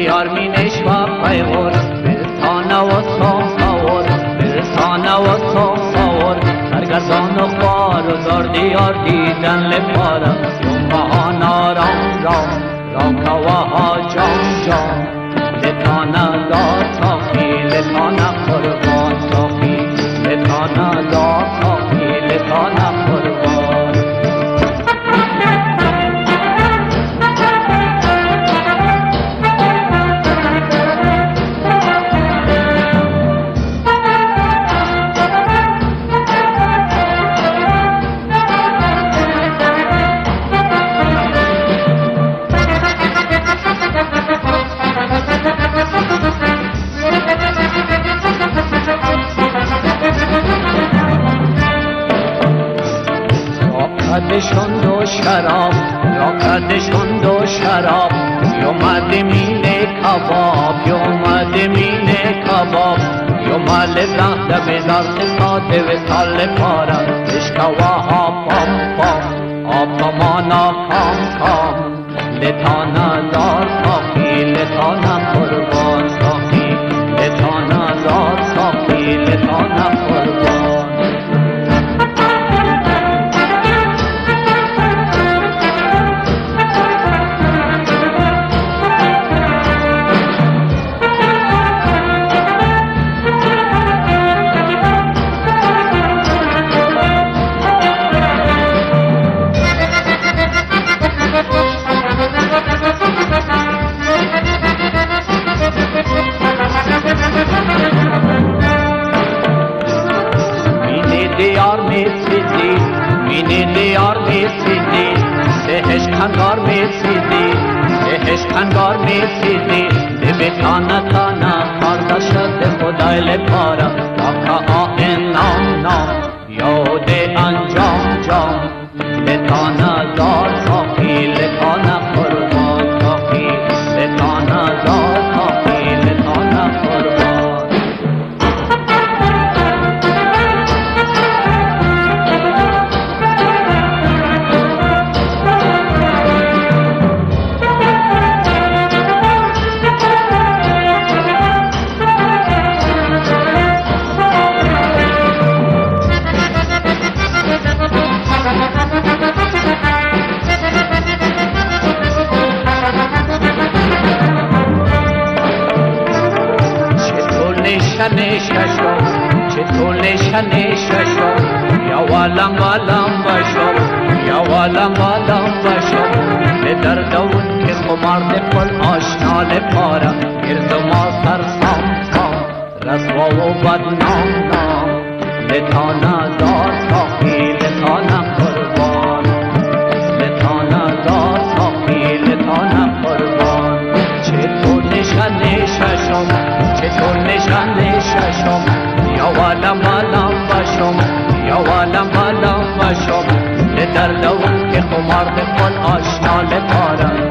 دیار مینش و پیغور برسانه و سامساور برسانه و سامساور سرگردان و خوار و زار دیار دیدن لپارم یومهانا رام رام راکا و ها جام جام لتانه دار ساخی لتانه قربان ساخی لتانه دار ساخی لتانه قربان کدشون دو شراب یا کدشون دو شراب یومد مینه کباب یومد مینه کباب یومد زهده بدار ساده و سال پارا اشکواها پام پام آپامانا کام کام لتانا دار ساخی لتانا قربان ساخی لتانا دار ساخی لتانا قربان دیار می سیدی مینی دیار می سیدی دهش کنگار می سیدی دهش کنگار می سیدی به تانا تانا کاردا شد خدای لپارا داکا آهن نام نام یاد انجام جام لتانا دار ساخی لتانا قربان ساخی لتانا دار ساخی لتانا قربان چطور نشانه ششم یا والم والم باشم یا والم والم باشم به دردون که خمارد پل آشنا لپارم گرد ما سر سام سام رسوا و بدنام نام لتانا دار ساخی لتانا قربان لتانا دار ساخی لتانا قربان چطور نشانه ششم چطور نشانه ششم یا والم والم باشم یا والم والم باشم لدردون که خمارد پل آشنا لپارم